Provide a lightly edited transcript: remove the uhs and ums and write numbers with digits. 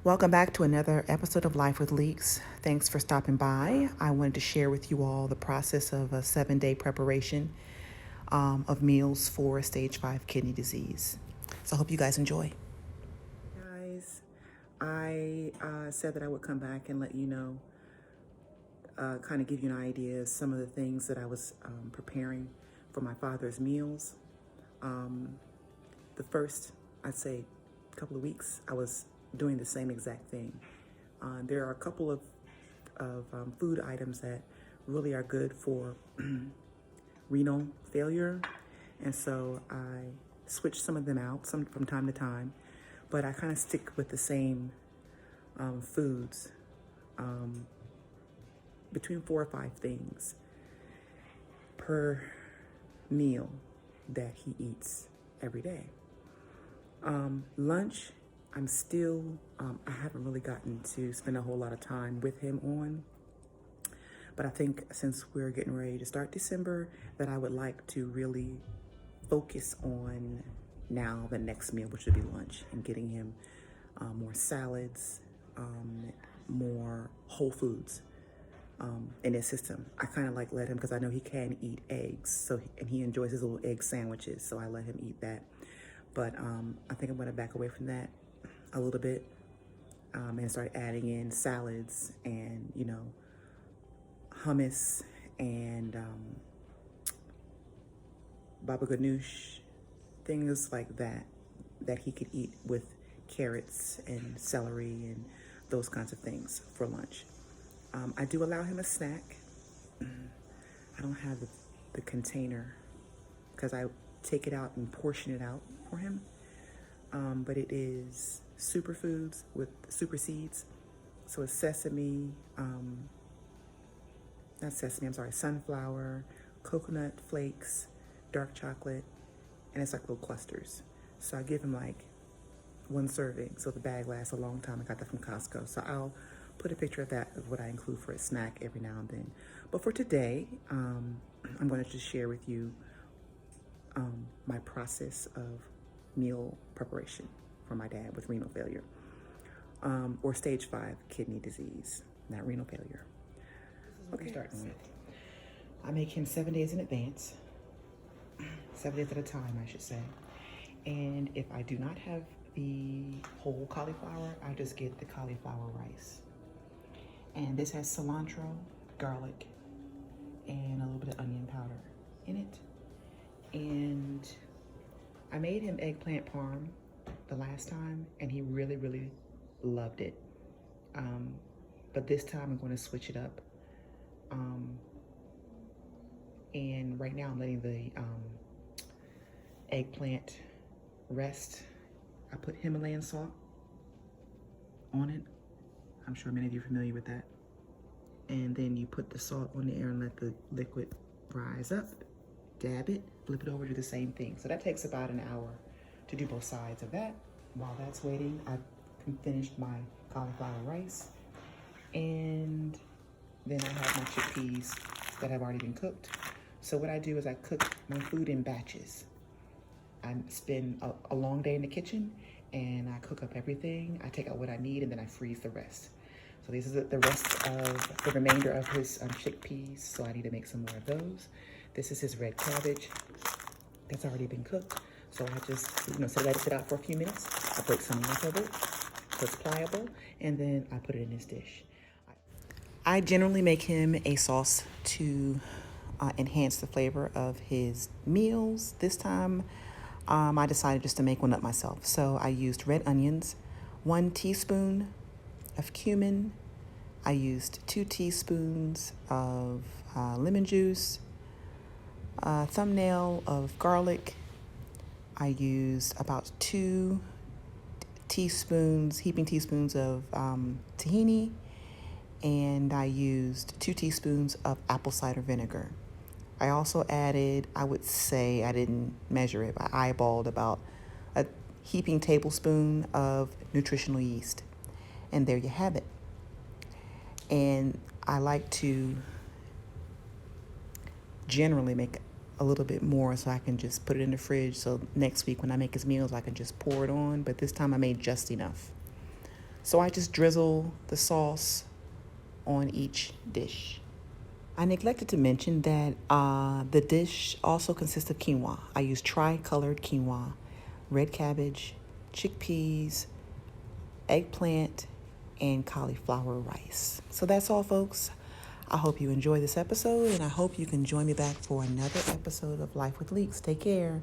Welcome back to another episode of Life with Leeks. Thanks for stopping by. I wanted to share with you all the process of a 7-day preparation of meals for stage 5 kidney disease. So I hope you guys enjoy. Guys, I said that I would come back and let you know, kind of give you an idea of some of the things that I was preparing for my father's meals. The first, I'd say, couple of weeks, I was doing the same exact thing. There are a couple of food items that really are good for renal failure, and so I switch some of them out from time to time, but I kind of stick with the same foods, between 4 or 5 things per meal that he eats every day. Lunch, I'm still, I haven't really gotten to spend a whole lot of time with him on, but I think since we're getting ready to start December, that I would like to really focus on now the next meal, which would be lunch, and getting him more salads, more whole foods in his system. I kind of like let him, because I know he can eat eggs, and he enjoys his little egg sandwiches, so I let him eat that. But I think I'm going to back away from that a little bit and start adding in salads and, hummus and baba ganoush, things like that he could eat with carrots and celery and those kinds of things for lunch. I do allow him a snack. I don't have the container because I take it out and portion it out for him. But it is superfoods with super seeds. So it's sunflower, coconut flakes, dark chocolate, and it's like little clusters. So I give him like 1 serving, so the bag lasts a long time. I got that from Costco. So I'll put a picture of that, of what I include for a snack every now and then. But for today, I'm going to just share with you my process of meal preparation for my dad with renal failure, or stage 5 kidney disease, not renal failure. Okay, starting with, I make him 7 days in advance, 7 days at a time, I should say. And if I do not have the whole cauliflower, I just get the cauliflower rice. And this has cilantro, garlic, and a little bit of onion powder in it. And I made him eggplant parm the last time, and he really, really loved it. But this time I'm going to switch it up. And right now I'm letting the eggplant rest. I put Himalayan salt on it. I'm sure many of you are familiar with that. And then you put the salt on there and let the liquid rise up. Dab it, flip it over, do the same thing. So that takes about an hour to do both sides of that. While that's waiting, I've finished my cauliflower rice. And then I have my chickpeas that have already been cooked. So what I do is I cook my food in batches. I spend a long day in the kitchen, and I cook up everything. I take out what I need, and then I freeze the rest. So this is the rest of the remainder of his chickpeas, so I need to make some more of those. This is his red cabbage that's already been cooked. So I just, so let it sit out for a few minutes. I break some off of it so it's pliable, and then I put it in his dish. I generally make him a sauce to enhance the flavor of his meals. This time, I decided just to make one up myself. So I used red onions, 1 teaspoon of cumin. I used 2 teaspoons of lemon juice, a thumbnail of garlic. I used about 2 heaping teaspoons of tahini, and I used 2 teaspoons of apple cider vinegar. I also added, I would say, I didn't measure it, but I eyeballed about a heaping tablespoon of nutritional yeast. And there you have it. And I like to generally make a little bit more so I can just put it in the fridge. So next week when I make his meals, I can just pour it on. But this time I made just enough. So I just drizzle the sauce on each dish. I neglected to mention that the dish also consists of quinoa. I use tri-colored quinoa, red cabbage, chickpeas, eggplant, and cauliflower rice. So that's all, folks. I hope you enjoy this episode, and I hope you can join me back for another episode of Life with Leeks. Take care.